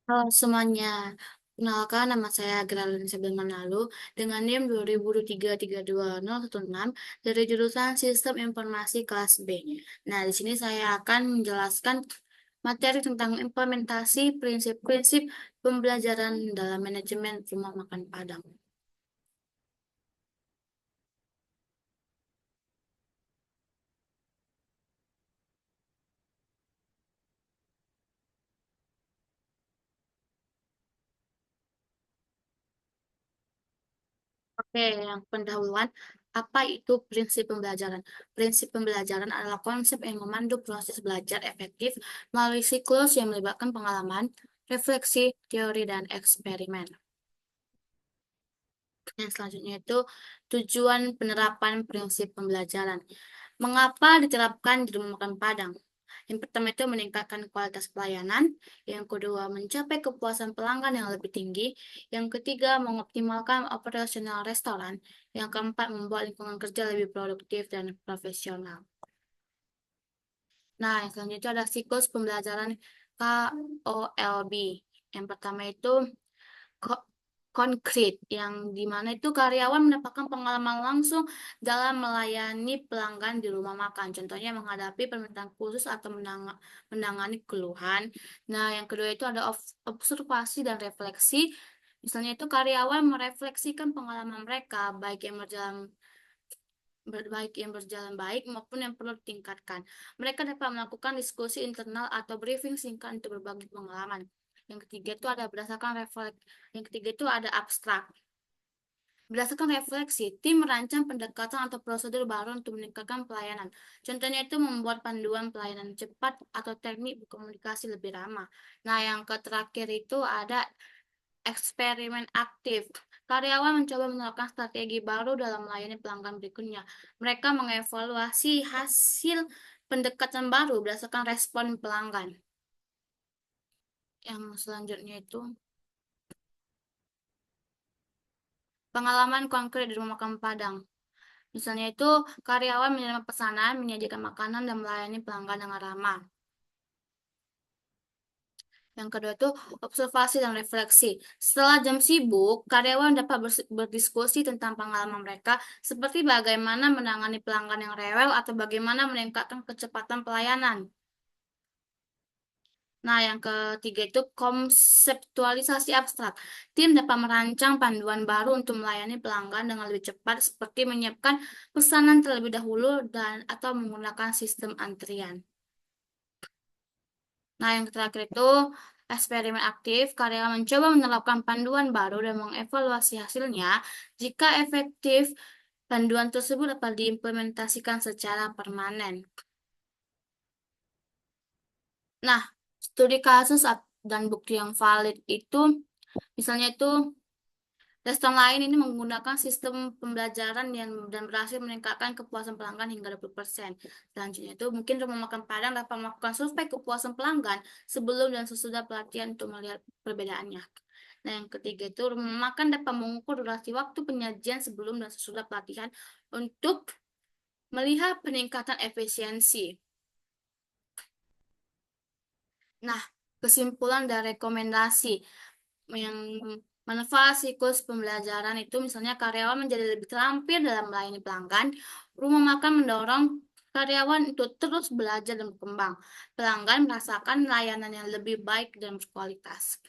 Halo semuanya, kenalkan nama saya Geraldine Sebelum Lalu dengan NIM 2023321016 dari jurusan Sistem Informasi kelas B. Nah, di sini saya akan menjelaskan materi tentang implementasi prinsip-prinsip pembelajaran dalam manajemen rumah makan Padang. Oke, yang pendahuluan, apa itu prinsip pembelajaran? Prinsip pembelajaran adalah konsep yang memandu proses belajar efektif melalui siklus yang melibatkan pengalaman, refleksi, teori, dan eksperimen. Yang selanjutnya itu tujuan penerapan prinsip pembelajaran. Mengapa diterapkan di rumah makan Padang? Yang pertama itu meningkatkan kualitas pelayanan, yang kedua mencapai kepuasan pelanggan yang lebih tinggi, yang ketiga mengoptimalkan operasional restoran, yang keempat membuat lingkungan kerja lebih produktif dan profesional. Nah, yang selanjutnya itu ada siklus pembelajaran KOLB. Yang pertama itu ko- konkret, yang dimana itu karyawan mendapatkan pengalaman langsung dalam melayani pelanggan di rumah makan. Contohnya menghadapi permintaan khusus atau menangani keluhan. Nah, yang kedua itu ada observasi dan refleksi. Misalnya itu karyawan merefleksikan pengalaman mereka, baik yang berjalan baik maupun yang perlu ditingkatkan. Mereka dapat melakukan diskusi internal atau briefing singkat untuk berbagi pengalaman. Yang ketiga itu ada abstrak. Berdasarkan refleksi, tim merancang pendekatan atau prosedur baru untuk meningkatkan pelayanan. Contohnya itu membuat panduan pelayanan cepat atau teknik berkomunikasi lebih ramah. Nah, yang terakhir itu ada eksperimen aktif. Karyawan mencoba menerapkan strategi baru dalam melayani pelanggan berikutnya. Mereka mengevaluasi hasil pendekatan baru berdasarkan respon pelanggan. Yang selanjutnya itu pengalaman konkret di rumah makan Padang. Misalnya itu karyawan menerima pesanan, menyajikan makanan, dan melayani pelanggan dengan ramah. Yang kedua itu observasi dan refleksi. Setelah jam sibuk, karyawan dapat berdiskusi tentang pengalaman mereka, seperti bagaimana menangani pelanggan yang rewel atau bagaimana meningkatkan kecepatan pelayanan. Nah, yang ketiga itu konseptualisasi abstrak. Tim dapat merancang panduan baru untuk melayani pelanggan dengan lebih cepat, seperti menyiapkan pesanan terlebih dahulu dan atau menggunakan sistem antrian. Nah, yang terakhir itu eksperimen aktif. Karyawan mencoba menerapkan panduan baru dan mengevaluasi hasilnya. Jika efektif, panduan tersebut dapat diimplementasikan secara permanen. Nah, studi kasus dan bukti yang valid itu, misalnya itu restoran lain ini menggunakan sistem pembelajaran yang dan berhasil meningkatkan kepuasan pelanggan hingga 20%. Selanjutnya itu mungkin rumah makan Padang dapat melakukan survei kepuasan pelanggan sebelum dan sesudah pelatihan untuk melihat perbedaannya. Nah, yang ketiga itu rumah makan dapat mengukur durasi waktu penyajian sebelum dan sesudah pelatihan untuk melihat peningkatan efisiensi. Nah, kesimpulan dan rekomendasi yang manfaat siklus pembelajaran itu misalnya karyawan menjadi lebih terampil dalam melayani pelanggan, rumah makan mendorong karyawan untuk terus belajar dan berkembang. Pelanggan merasakan layanan yang lebih baik dan berkualitas.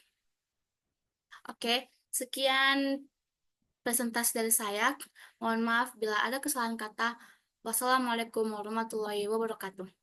Oke, sekian presentasi dari saya. Mohon maaf bila ada kesalahan kata. Wassalamualaikum warahmatullahi wabarakatuh.